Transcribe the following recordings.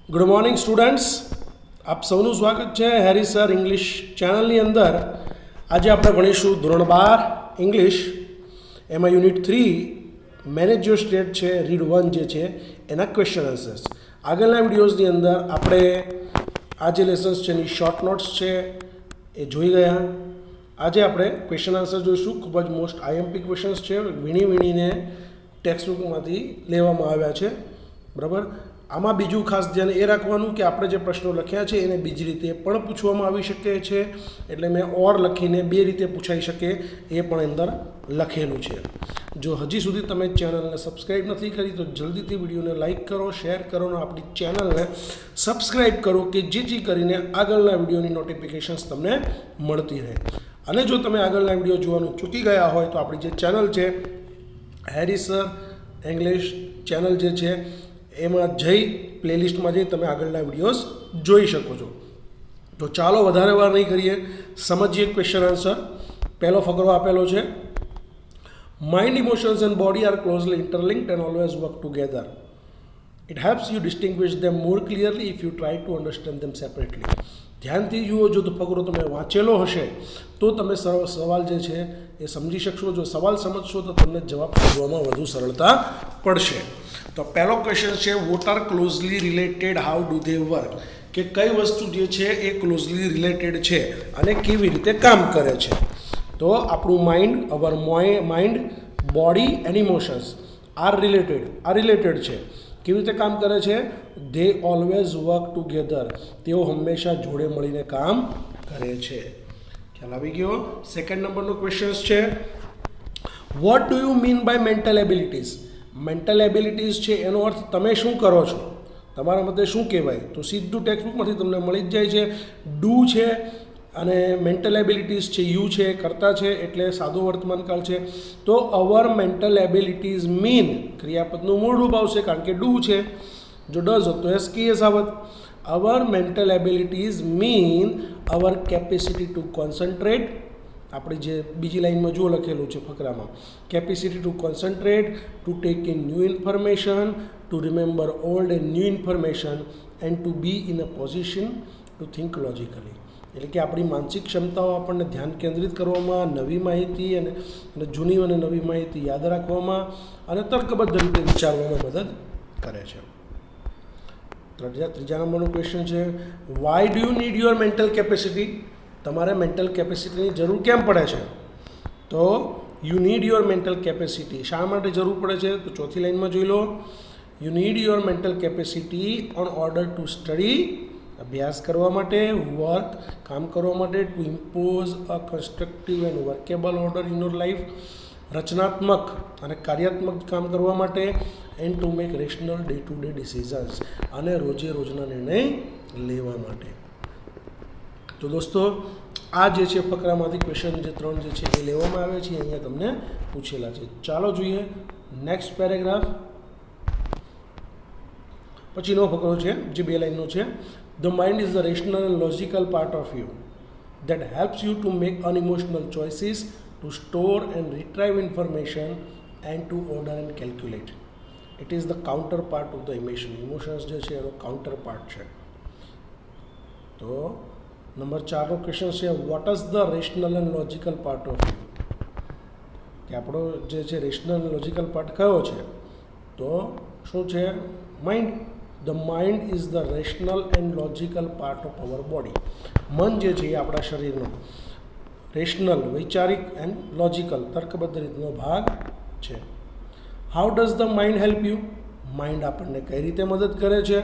Good morning students, આપ સૌનું સ્વાગત છે હેરી સર ઇંગ્લિશ ચેનલની અંદર. આજે આપણે ભણીશું ધોરણ 12 ઇંગ્લિશ, એમાં યુનિટ 3 મેનેજ યોર સ્ટેટ છે, રીડ 1 જે છે એના ક્વેશ્ચન આન્સર્સ. આગળના વિડીયોઝની અંદર આપણે આ જે લેસન્સ છે એની શોર્ટ નોટ્સ છે એ જોઈ ગયા. આજે આપણે ક્વેશ્ચન આન્સર જોઈશું. ખૂબ જ મોસ્ટ આઈએમપી ક્વેશ્ચન્સ છે, વીણીને ટેક્સ્ટબુકમાંથી લેવામાં આવ્યા છે. બરાબર. આમાં બીજું ખાસ ધ્યાન એ રાખવાનું કે આપણે જે પ્રશ્નો લખ્યા છે એને બીજી રીતે પણ પૂછવામાં આવી શકે છે. એટલે મેં ઓર લખીને બે રીતે પૂછાઈ શકે એ પણ અંદર લખેલું છે. જો હજી સુધી તમે ચેનલને સબસ્ક્રાઈબ નથી કરી તો જલ્દીથી વિડીયોને લાઇક કરો, શેર કરો અને આપણી ચેનલને સબસ્ક્રાઈબ કરો કે જેથી કરીને આગળના વિડીયોની નોટિફિકેશન્સ તમને મળતી રહે. અને જો તમે આગળના વિડીયો જોવાનું ચૂકી ગયા હોય તો આપણી જે ચેનલ છે હેરી સર ઇંગ્લિશ ચેનલ જે છે એમાં જઈ પ્લેલિસ્ટમાં જઈ તમે આગળના વિડીયોઝ જોઈ શકો છો. તો ચાલો વધારે વાર નહીં કરીએ, સમજીએ ક્વેશ્ચન આન્સર. પહેલો ફકરો આપેલો છે, mind, emotions and body are closely interlinked and always work together. It helps you distinguish them more clearly if you try to understand them separately. ધ્યાનથી જુઓ, જો તો ફકરો તમે વાંચેલો હશે તો તમે સવાલ જે છે એ સમજી શકશો. જો સવાલ સમજશો તો તમને જવાબ શોધવામાં વધુ સરળતા પડશે. તો પહેલો ક્વેશ્ચન છે, what R closely related, how do they work. કે કઈ વસ્તુ જે છે એ ક્લોઝલી રિલેટેડ છે અને કેવી રીતે કામ કરે છે. તો આપણું mind, hour mind, body and emotions R related છે. કેવી રીતે કામ કરે છે? They always work together. તેઓ હંમેશા જોડે મળીને કામ કરે છે. ખ્યાલ આવી ગયો. સેકન્ડ નંબરનો ક્વેશ્ચન છે, what do you mean by mental abilities. Mental abilities છે એનો અર્થ તમે શું કરો છો, તમારા મતે શું કહેવાય? તો સીધું ટેક્સ્ટબુકમાંથી તમને મળી જ જાય છે. ડુ છે અને મેન્ટલ એબિલિટીઝ છે, યુ છે, કરતા છે એટલે સાદો વર્તમાનકાળ છે. તો અવર મેન્ટલ એબિલિટીઝ મીન ક્રિયાપદનું મૂળ રૂપ આવશે કારણ કે ડુ છે. જો ડઝ હોત તો એસકેએસ આવત. Our mental abilities mean our capacity to concentrate. આપણી જે બીજી લાઇનમાં જુઓ લખેલું છે ફકરામાં, capacity to concentrate, to take in new information, to remember old and new information and to be in a position to think logically. એટલે કે આપણી માનસિક ક્ષમતાઓ આપણને ધ્યાન કેન્દ્રિત કરવામાં, નવી માહિતી અને જૂની અને નવી માહિતી યાદ રાખવામાં અને તર્કબદ્ધ રીતે વિચારવામાં મદદ કરે છે. ત્રીજા નંબરનો ક્વેશ્ચન છે, why do you need your mental capacity. તમારે મેન્ટલ કેપેસિટીની જરૂર કેમ પડે છે? તો you need your mental capacity. શા માટે જરૂર પડે છે? તો ચોથી લાઇનમાં જોઈ લો. You need your mental capacity on order to study, અભ્યાસ કરવા માટે, વર્ક, કામ કરવા માટે, to impose a constructive and workable order in your life, રચનાત્મક અને કાર્યાત્મક કામ કરવા માટે, and to make rational day to day decisions, અને રોજે રોજના નિર્ણય લેવા માટે. તો દોસ્તો, આ જે છે ફકરામાંથી ક્વેશ્ચન જે 3 જે છે એ લેવામાં આવે છે, અહીંયા તમને પૂછેલા છે. ચાલો જોઈએ નેક્સ્ટ પેરેગ્રાફ. પછીનો ફકરો છે જે 2 લાઇનનો છે, the mind is the rational and logical part of you that helps you to make unemotional choices, to store and retrieve information and to order and calculate. It is the counterpart of the emotion. Emotions જે છે એનો counterpart છે. તો number 4નો question છે, what is the rational and logical part of you. કે આપણો જે છે રેશનલ એન્ડ લોજિકલ પાર્ટ કયો છે? તો શું છે? Mind. The mind is the rational and logical part of our body. મન જે છે એ આપણા શરીરનો રેશનલ, વૈચારિક એન્ડ લોજિકલ, તર્કબદ્ધ રીતનો ભાગ છે. How does the mind help you. Mind આપણને કઈ રીતે મદદ કરે છે?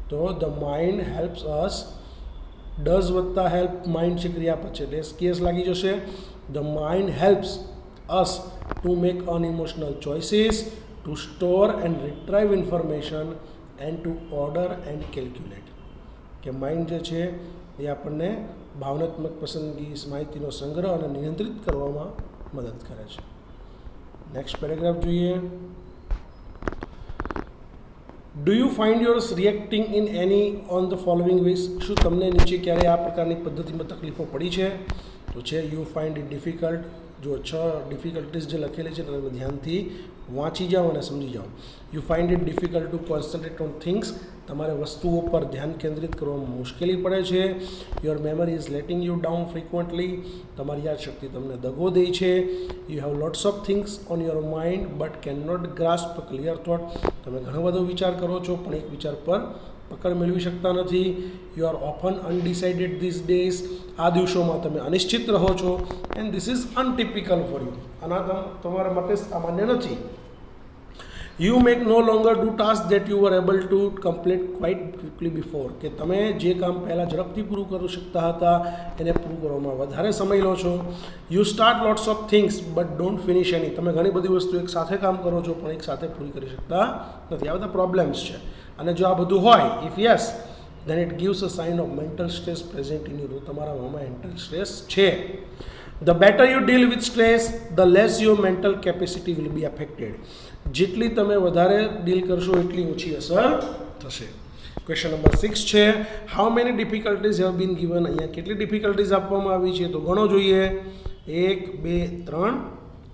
તો the mind helps us. Does વત્તા હેલ્પ માઇન્ડ છે ક્રિયાપદ છે એટલે કેસ લાગી જશે. The mind helps us to make unemotional choices, to store and retrieve information and to order and calculate. કે માઇન્ડ જે છે એ આપણને ભાવનાત્મક પસંદગી, માહિતીનો સંગ્રહ અને નિયંત્રિત કરવામાં મદદ કરે છે. નેક્સ્ટ પેરેગ્રાફ જોઈએ. Do you find yours reacting in any on the following ways. શું તમને નીચે ક્યારેય આ પ્રકારની પદ્ધતિમાં તકલીફો પડી છે? તો છે, યુ ફાઇન્ડ ઇટ ડિફિકલ્ટ, જો 6 ડિફિકલ્ટીઝ જે લખેલી છે તમે ધ્યાનથી વાંચી જાઓ અને સમજી જાઓ. You find it difficult to concentrate on things. તમારે વસ્તુઓ પર ધ્યાન કેન્દ્રિત કરવામાં મુશ્કેલી પડે છે. Your memory is letting you down frequently. તમારી યાદશક્તિ તમને દગો દે છે. You have lots of things on your mind but can not grasp clear thought. તમે ઘણો બધો વિચાર કરો છો પણ એક વિચાર પર પકડ મેળવી શકતા નથી. You are often undecided these days. આ દિવસોમાં તમે અનિશ્ચિત રહો છો. And this is untypical for you. આના તમારા માટે સામાન્ય નથી. You make no longer do task that you were able to complete quite quickly before. કે તમે જે કામ પહેલાં ઝડપથી પૂરું કરી શકતા હતા એને પૂરું કરવામાં વધારે સમય લો છો. You start lots of things but don't finish any. તમે ઘણી બધી વસ્તુ એક સાથે કામ કરો છો પણ એક સાથે પૂરી કરી શકતા નથી. આ બધા પ્રોબ્લેમ્સ છે. અને જો આ બધું હોય, if yes, then it gives a sign of mental stress present in you. તો તમારામાં મેન્ટલ સ્ટ્રેસ છે. The better you deal with stress, the less your mental capacity will be affected. જેટલી તમે વધારે ડીલ કરશો એટલી ઓછી અસર થશે. ક્વેશ્ચન નંબર 6 છે, how many difficulties have been given. અહીંયા કેટલી ડિફિકલ્ટીઝ આપવામાં આવી છે તો ગણો જોઈએ. 1 2 3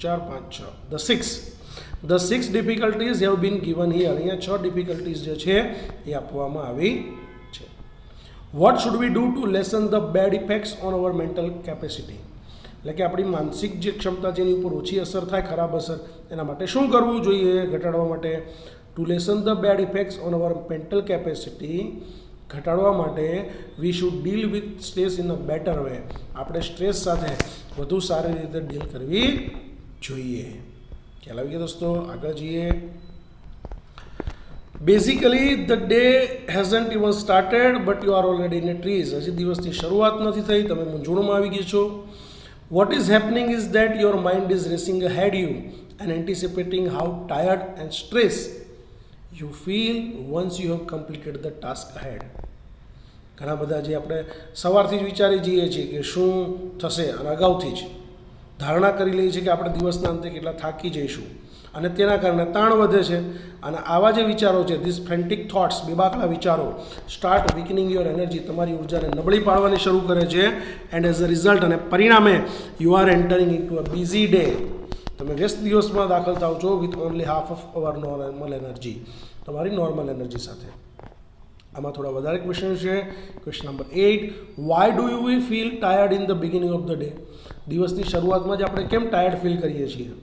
4 5 6. The six difficulties have been given here. અહીંયા 6 ડિફિકલ્ટીઝ જે છે એ આપવામાં આવી છે. What should we do to lessen the bad effects on our mental capacity. એટલે કે આપણી માનસિક જે ક્ષમતા છે એની ઉપર ઓછી અસર થાય, ખરાબ અસર, એના માટે શું કરવું જોઈએ ઘટાડવા માટે. To lessen the bad effects on our mental capacity ઘટાડવા માટે we should deal with stress in a better way. આપણે સ્ટ્રેસ સાથે વધુ સારી રીતે ડીલ કરવી જોઈએ. ખ્યાલ આવી ગયો દોસ્તો. આગળ જઈએ. Basically the day hasn't even started but you are already in A trees. હજી દિવસની શરૂઆત નથી થઈ, તમે મૂંઝવણમાં આવી ગયા છો. What is happening is that your mind is racing ahead you and anticipating how tired and stress you feel once you have completed the task ahead. ઘણા બધા જે આપણે સવારથી જ વિચારી જઈએ છીએ કે શું થશે અને અગાઉથી જ ધારણા કરી લઈએ છીએ કે આપણે દિવસના અંતે કેટલા થાકી જઈશું અને તેના કારણે તાણ વધે છે. અને આવા જે વિચારો છે, ધીસ ફ્રેન્ટિક થોટ્સ, બેબાકલા વિચારો, સ્ટાર્ટ વીકનિંગ યોર એનર્જી, તમારી ઉર્જાને નબળી પાડવાની શરૂ કરે છે. એન્ડ એઝ અ રિઝલ્ટ, અને પરિણામે you are entering in to a busy day. તમે વ્યસ્ત દિવસમાં દાખલ થાવ છો with only half of our normal energy, તમારી નોર્મલ એનર્જી સાથે. આમાં થોડા વધારે ક્વેશ્ચન છે. Question number 8, Y do you V feel tired in the beginning of the day. દિવસની શરૂઆતમાં જ આપણે કેમ ટાયર્ડ ફીલ કરીએ છીએ.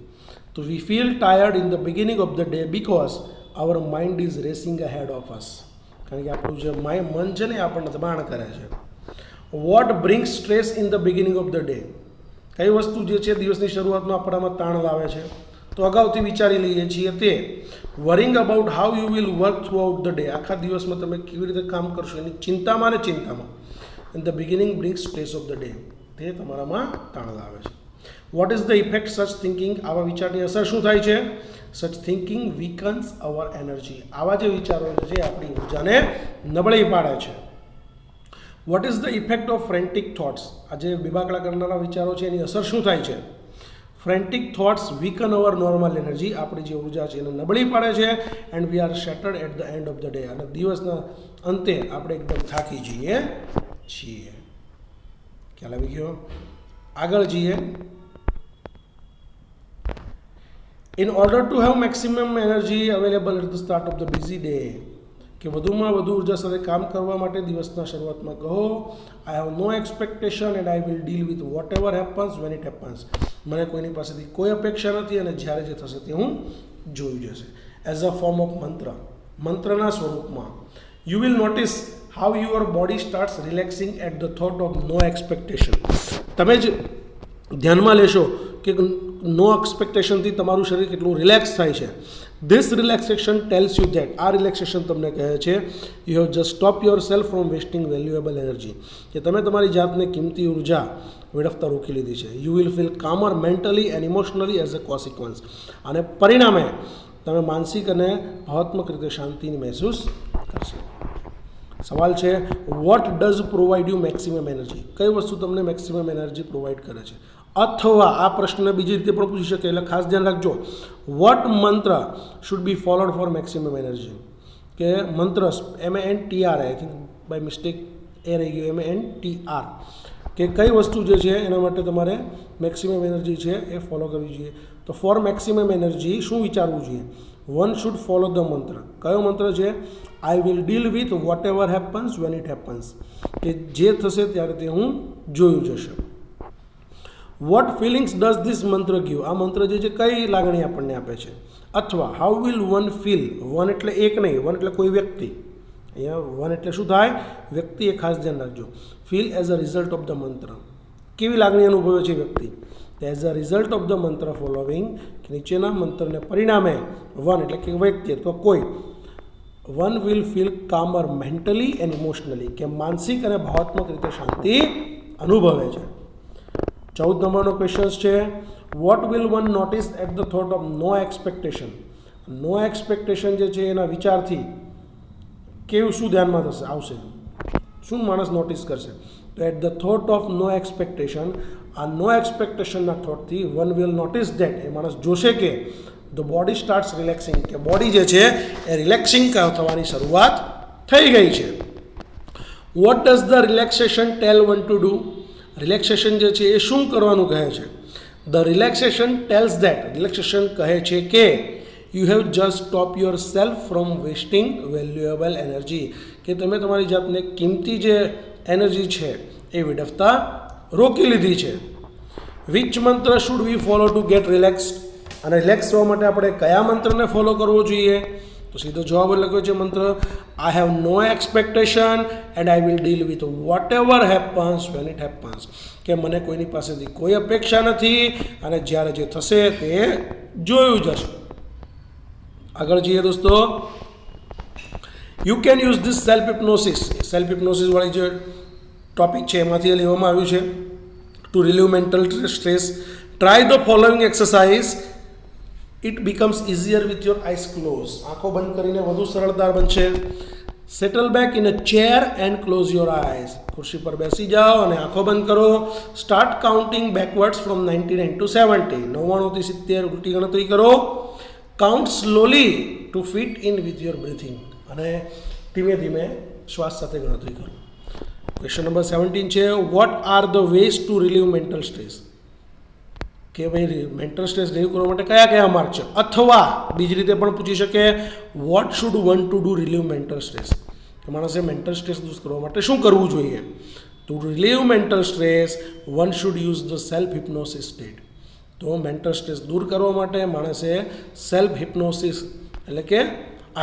તો we feel tired in the beginning of the day because our mind is racing ahead of us. કારણ કે આપણું જે મન છે ને એ આપણને દબાણ કરે છે. What brings stress in the beginning of the day. કઈ વસ્તુ જે છે દિવસની શરૂઆતમાં આપણામાં તાણ લાવે છે તો અગાઉથી વિચારી લઈએ છીએ તે. Worrying about how you will work through out the day. આખા દિવસમાં તમે કેવી રીતે કામ કરશો એની ચિંતામાં ને ચિંતામાં. In the beginning brings stress of the day. તે તમારામાં તાણ લાવે છે. What is the effect such thinking. આવા વિચારની અસર શું થાય છે. સચ થિંકિંગ વીકન્સ અવર એનર્જી. આવા જે વિચારો છે આપણી ઉર્જાને નબળી પાડે છે. What is the effect of frantic thoughts. આ જે બેબાકલા કરનારા વિચારો છે એની અસર શું થાય છે. Frantic thoughts weaken our normal energy. આપણી જે ઉર્જા છે એને નબળી પાડે છે. And we are shattered at the end of the day. અને દિવસના અંતે આપણે એકદમ થાકી જઈએ છીએ. ખ્યાલ આવી ગયો. આગળ જઈએ. In order to have maximum energy available at the start of the busy day. કે વધુમાં વધુ ઉર્જા સાથે કામ કરવા માટે દિવસના શરૂઆતમાં કહો, I have no expectation and I will deal with whatever happens when it happens. મને કોઈની પાસેથી કોઈ અપેક્ષા નથી અને જ્યારે જે થશે તે હું જોઈ જશે. એઝ અ ફોર્મ ઓફ મંત્ર. મંત્રના સ્વરૂપમાં. You will notice how your body starts relaxing at the thought of no expectation. તમે જ ધ્યાનમાં લેશો કે નો એક્સપેક્ટેશનથી તમારું શરીર કેટલું રિલેક્સ થાય છે. This relaxation tells you that. આ રિલેક્સેશન તમને કહે છે you have just stop yourself from wasting valuable energy. કે તમે તમારી જાતને કિંમતી ઉર્જા વેડફતા રોકી લીધી છે. You will feel calmer mentally and emotionally as a consequence. અને પરિણામે તમે માનસિક અને ભાવનાત્મક રીતે શાંતિની મહેસૂસ કરશો. સવાલ છે, what does provide you maximum energy. કઈ વસ્તુ તમને મેક્સિમમ એનર્જી પ્રોવાઈડ કરે છે. અથવા આ પ્રશ્ન બીજી રીતે પણ પૂછી શકે, એટલે ખાસ ધ્યાન રાખજો. What mantra should be followed for maximum energy. કે મંત્ર MANTR, I think by mistake એ રહી ગયો, MANTR. કે કઈ વસ્તુ જે છે એના માટે તમારે મેક્સિમમ એનર્જી છે એ ફોલો કરવી જોઈએ. તો ફોર મેક્સિમમ એનર્જી શું વિચારવું જોઈએ? વન શુડ ફોલો ધ મંત્ર. કયો મંત્ર છે? આઈ will deal with whatever happens when it happens, કે જે થશે ત્યારે તે હું જોયું જશે. વોટ ફિલિંગ્સ ડઝ ધીસ મંત્ર ગીવ? આ મંત્ર જે છે કઈ લાગણી આપણને આપે છે? અથવા how will one feel? One એટલે એક નહીં, વન એટલે કોઈ વ્યક્તિ. અહીંયા વન એટલે શું થાય? વ્યક્તિ. એ ખાસ ધ્યાન રાખજો. Feel as a result of the મંત્ર. કેવી લાગણી અનુભવે છે વ્યક્તિ? As a result of the મંત્ર ફોલોવિંગ, કે નીચેના મંત્રને પરિણામે વન એટલે કે વ્યક્તિ અથવા કોઈ, one will feel calmer mentally and emotionally, કે માનસિક અને ભાવાત્મક રીતે શાંતિ અનુભવે છે. 14 નંબરનો ક્વેશ્ચન છે what will one notice at the thought of no expectation? No expectation જે છે એના વિચારથી કેવું શું ધ્યાનમાં આવશે? શું માણસ નોટિસ કરશે? તો at the thought of no expectation, આ નો એક્સપેક્ટેશનના થોટથી વન વિલ નોટિસ ધેટ, એ માણસ જોશે કે ધ બોડી સ્ટાર્ટ્સ રિલેક્સિંગ, કે બોડી જે છે એ રિલેક્સિંગ થવાની શરૂઆત થઈ ગઈ છે. What does the relaxation tell one to do? Relaxation જે છે એ શું કરવાનું કહે છે? The relaxation tells that, relaxation કહે છે કે you have just stop yourself from wasting valuable energy, કે તમે તમારી જાતને કિંમતી જે એનર્જી છે એ વેડફતા રોકી લીધી છે. વિચ મંત્ર should we follow two gate relaxed? અને રિલેક્સ થવા માટે આપણે કયા મંત્રને ફોલો કરવો જોઈએ? તો સીધો જવાબ લખ્યો છે મંત્ર I have no expectation and I will deal with whatever happens when it happens, કે મને કોઈની પાસેથી કોઈ અપેક્ષા નથી અને જ્યારે જે થશે તે જોયું જશે. આગળ જઈએ દોસ્તો. You can use this self hypnosis. Self હિપ્નોસિસવાળી જે ટોપિક છે એમાંથી લેવામાં આવ્યું છે. To relieve mental stress, try the following exercise, it becomes easier with your eyes close. આંખો બંધ કરીને વધુ સરળતા બનશે. Settle back in a chair and close your eyes. ખુરશી પર બેસી જાઓ અને આંખો બંધ કરો. Start counting backwards from 99 to 70. 99 થી 70 ઉલટી ગણતરી કરો. Count slowly to fit in with your breathing, અને ધીમે ધીમે શ્વાસ સાથે ગણતરી કરો. ક્વેશ્ચન નંબર 17 છે what are the ways to relieve mental stress? કે ભાઈ મેન્ટલ સ્ટ્રેસ રિલીવ કરવા માટે કયા કયા માર્ગ છે? અથવા બીજી રીતે પણ પૂછી શકે vote should one to do relieve mental stress? કે માણસે મેન્ટલ સ્ટ્રેસ દૂર કરવા માટે શું કરવું જોઈએ? To relieve mental stress one should use the self hypnosis state. તો મેન્ટલ સ્ટ્રેસ દૂર કરવા માટે માણસે સેલ્ફ હિપ્નોસિસ એટલે કે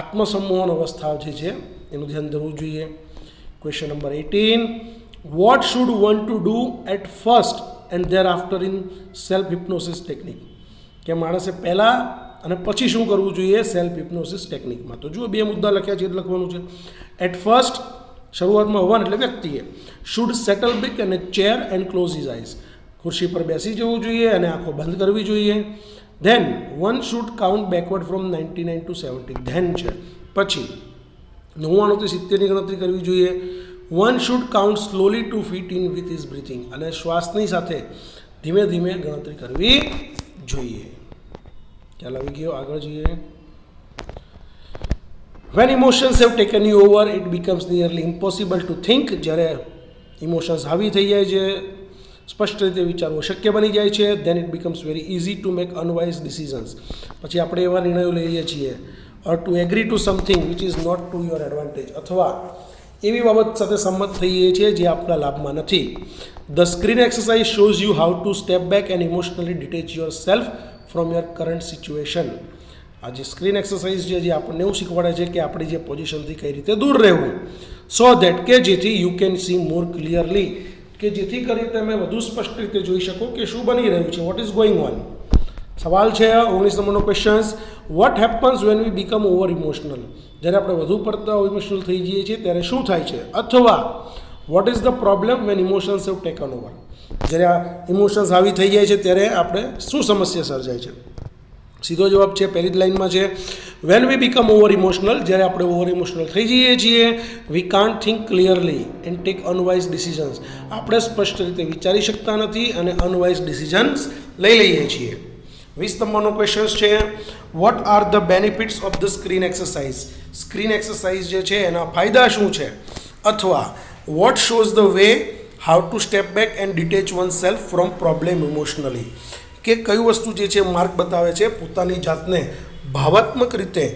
આત્મસંમોહન અવસ્થા જે છે એનું ધ્યાન ધરવું જોઈએ. Question number 18 what should one to do at first and thereafter in self hypnosis technique? કે માણસે પહેલાં અને પછી શું કરવું જોઈએ સેલ્ફ હિપ્નોસિસ ટેકનિકમાં? તો જુઓ બે મુદ્દા લખ્યા છે, લખવાનું છે. એટ ફર્સ્ટ શરૂઆતમાં વન એટલે વ્યક્તિએ શુડ સેટલ બેક અને chair and close his eyes, ખુરશી પર બેસી જવું જોઈએ અને આંખો બંધ કરવી જોઈએ. Then one should count backward from 99 to 70. Then છે પછી 99 થી 70ની ગણતરી કરવી જોઈએ. One should count slowly to fit in with his breathing, અને શ્વાસની સાથે ધીમે ધીમે ગણતરી કરવી જોઈએ. ખ્યાલ આવી ગયો? આગળ જઈએ. When emotions have taken you over it becomes nearly impossible to think. જ્યારે ઇમોશન્સ હાવી થઈ જાય છે, સ્પષ્ટ રીતે વિચારવું શક્ય બની જાય છે. Then it becomes very easy to make unwise decisions. પછી આપણે એવા નિર્ણયો લઈએ છીએ. Or to agree to something which is not to your advantage, અથવા એવી બાબત સાથે સંમત થઈએ છીએ જે આપણા લાભમાં નથી. The screen exercise shows you how to step back and emotionally detach your self from your current situation. આ જે સ્ક્રીન એક્સરસાઇઝ છે જે આપણને એવું શીખવાડે છે કે આપણી જે પોઝિશનથી કઈ રીતે દૂર રહેવું. સો ધેટ કે જેથી you can see more clearly, કે જેથી કરી તમે વધુ સ્પષ્ટ રીતે જોઈ શકો કે શું બની રહ્યું છે, વોટ ઇઝ ગોઈંગ ઓન. સવાલ છે 19 નંબરનો question what happens van we become over emotional? જ્યારે આપણે વધુ પડતા ઇમોશનલ થઈ જઈએ છીએ ત્યારે શું થાય છે? અથવા what is the problem when emotions have taken over? જ્યારે આ ઇમોશન્સ હાવી થઈ જાય છે ત્યારે આપણે શું સમસ્યા સર્જાય છે? સીધો જવાબ છે પહેલી જ લાઇનમાં છે when we become over emotional. જ્યારે આપણે ઓવર ઇમોશનલ થઈ જઈએ છીએ we can't think clearly and take unwise decisions. આપણે સ્પષ્ટ રીતે વિચારી શકતા નથી અને અનવાઇઝ ડિસિઝન્સ લઈ લઈએ છીએ. 20 નંબરનો ક્વેશ્ચન છે what are the benefits of the screen exercise? Screen exercise જે છે એના ફાયદા શું છે? અથવા what shows the way how to step back and detach oneself from problem emotionally, કે કઈ વસ્તુ જે છે માર્ગ બતાવે છે પોતાની જાતને ભાવાત્મક રીતે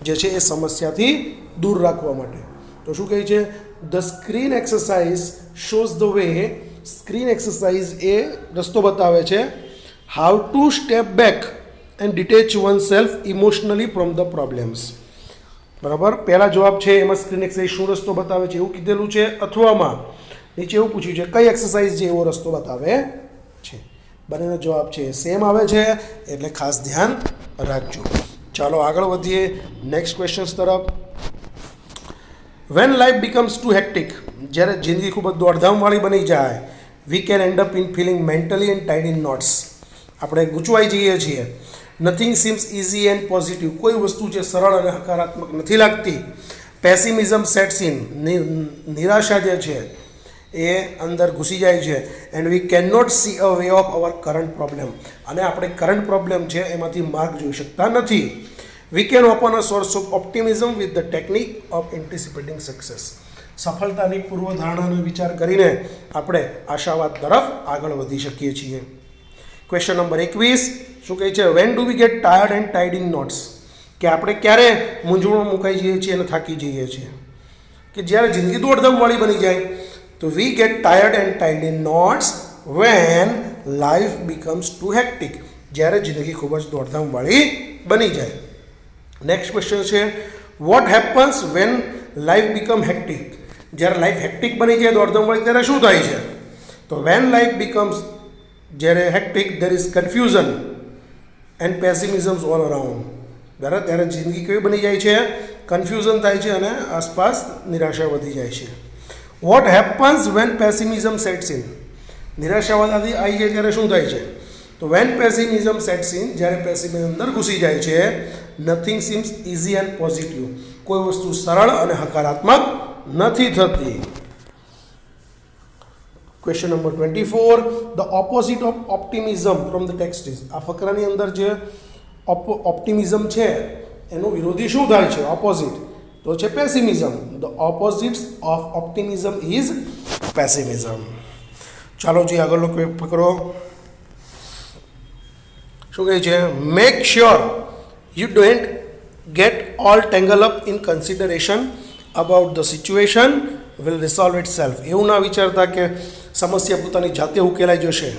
જે છે એ સમસ્યાથી દૂર રાખવા માટે. તો શું કહે છે? The screen exercise shows the way. Screen exercise એ રસ્તો બતાવે છે how to step back and detach oneself emotionally from the problems. બરાબર, પહેલા જવાબ છે એમાં સ્ક્રીન એક્સરસાઇઝ શું રસ્તો બતાવે છે એવું કીધેલું છે, અથવામાં નીચે એવું પૂછ્યું છે કઈ એક્સરસાઇઝ જે એવો રસ્તો બતાવે છે. બંનેનો જવાબ છે સેમ આવે છે, એટલે ખાસ ધ્યાન રાખજો. ચાલો આગળ વધીએ નેક્સ્ટ ક્વેશ્ચન્સ તરફ. When life becomes too hectic, જ્યારે જિંદગી ખૂબ જ દોડધામવાળી બની જાય, we can end up in feeling mentally and tied in knots. આપણે ગૂંચવાઈ જઈએ છીએ. Nothing seems easy and positive, કોઈ વસ્તુ જે સરળ અને હકારાત્મક નથી લાગતી. પેસિમિઝમ સેટ્સ ઇન, નિરાશા જે છે એ અંદર ઘૂસી જાય છે. And we can not see a way of our current problem, અને આપણે કરંટ પ્રોબ્લેમ છે એમાંથી માર્ગ જોઈ શકતા નથી. We can open a source of optimism with the technique of anticipating success. સફળતાની પૂર્વધારણાનો વિચાર કરીને આપણે આશાવાદ તરફ આગળ વધી શકીએ છીએ. ક્વેશ્ચન નંબર 21 શું કહે છે? When do we get tired and tied in notes, કે આપણે ક્યારે મૂંઝવણમાં મુકાઈ જઈએ છીએ અને થાકી જઈએ છીએ? કે જ્યારે જિંદગી દોડધામવાળી બની જાય. તો we get tired and tied in knots when life becomes too hectic, જ્યારે જિંદગી ખૂબ જ દોડધામવાળી બની જાય. નેક્સ્ટ ક્વેશ્ચન છે what happens when life become hectic, જ્યારે લાઈફ હેક્ટિક બની જાય દોડધામવાળી ત્યારે શું થાય છે? તો વેન લાઈફ બીકમ્સ, જ્યારે hectic, there is confusion and pessimisms all around. બરાબર, ત્યારે જિંદગી કેવી બની જાય છે? કન્ફ્યુઝન થાય છે અને આસપાસ નિરાશા વધી જાય છે. What happens when pessimism sets in, નિરાશાવાદ આવી જાય ત્યારે શું થાય છે? તો વેન પેસિમિઝમ સેટ્સ ઇન, જ્યારે પેસિમિઝમ અંદર ઘૂસી જાય છે, nothing seems easy and positive, કોઈ વસ્તુ સરળ અને હકારાત્મક નથી થતી. Question number 24 the opposite of optimism from the text is. આ ફકરાની અંદર જે ઓપ્ટિમિઝમ છે એનો વિરોધી શું થાય છે? ઓપોઝિટ તો છે pessimism. The opposites of optimism is pessimism. ચાલો જી આગળનો પકડો. શું કહે છે? Make sure you don't get all tangle up in consideration about the situation will resolve itself. એવું ના વિચારતા કે સમસ્યા પોતાની જાતે ઉકેલાઈ જશે.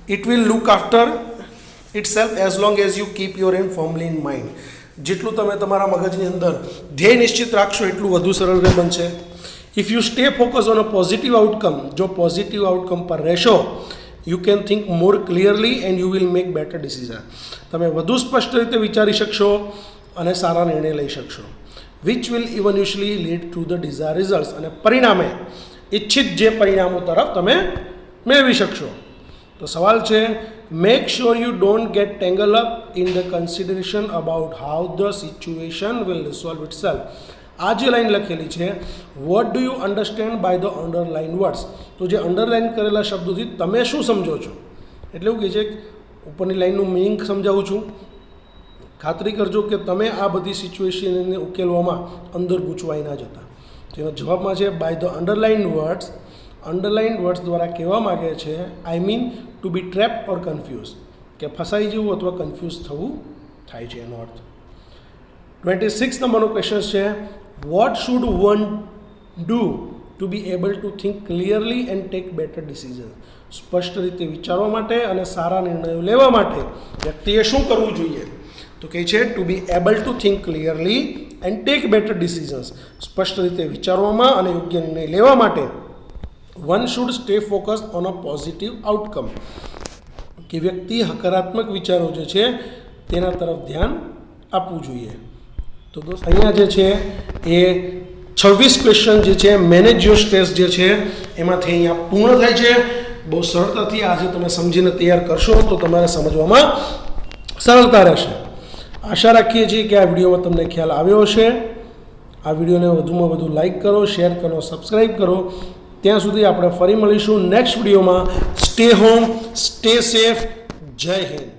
It will look after itself as long as you keep your aim firmly in mind. જેટલું તમે તમારા મગજની અંદર ધ્યેય નિશ્ચિત રાખશો એટલું વધુ સરળ બનશે. If you stay focus on a positive outcome, જો પોઝિટિવ આઉટકમ પર રહેશો, you can think more clearly and you will make better decision. તમે વધુ સ્પષ્ટ રીતે વિચારી શકશો અને સારા નિર્ણય લઈ શકશો. Which will eventually lead to the desire results, અને પરિણામે ઈચ્છિત જે પરિણામો તરફ તમે મેળવી શકશો. તો સવાલ છે make sure you don't get tangle up in the consideration about how the situation will resolve itself. આ જે લાઈન લખેલી છે what do you understand by the underline words, તો જે અંડરલાઇન કરેલા શબ્દોથી તમે શું સમજો છો? એટલે એવું કહે છે ઉપરની લાઈનનું મિનિંગ સમજાવું છું. ખાતરી કરજો કે તમે આ બધી સિચ્યુએશનને ઉકેલવામાં અંદર ગૂંચવાઈ ના જતા. જેનો જવાબમાં છે by the underline words. Underline words દ્વારા કહેવા માગે છે I mean to be trap or confuse, કે ફસાઈ જવું અથવા કન્ફ્યુઝ થવું થાય છે એનો અર્થ. 26 નંબરનો ક્વેશ્ચન છે what should one do to be able to think clearly and take better decision. સ્પષ્ટ રીતે વિચારવા માટે અને સારા નિર્ણયો લેવા માટે વ્યક્તિએ શું કરવું જોઈએ? તો કહે છે to be able to think clearly and take better decisions. સ્પષ્ટ રીતે વિચારવામાં અને યોગ્ય નિર્ણય લેવા માટે one should stay focus on a positive outcome, કે વ્યક્તિ હકારાત્મક વિચારો જે છે તેના તરફ ધ્યાન આપવું જોઈએ. તો દોસ્ત અહીંયા જે છે એ 26 ક્વેશ્ચન જે છે મેનેજ યોર સ્ટ્રેસ જે છે એમાંથી અહીંયા પૂર્ણ થાય છે. બહુ સરળતાથી આજે તમે સમજીને તૈયાર કરશો તો તમારે સમજવામાં સરળતા રહેશે. આશા રાખીએ છીએ કે આ વિડીયોમાં તમને ખ્યાલ આવ્યો હશે. આ વિડીયોને વધુમાં વધુ લાઇક કરો, શેર કરો, સબસ્ક્રાઈબ કરો. ત્યાં સુધી આપણે ફરી મળીશું નેક્સ્ટ વિડીયોમાં. Stay home, stay safe. જય હિન્દ.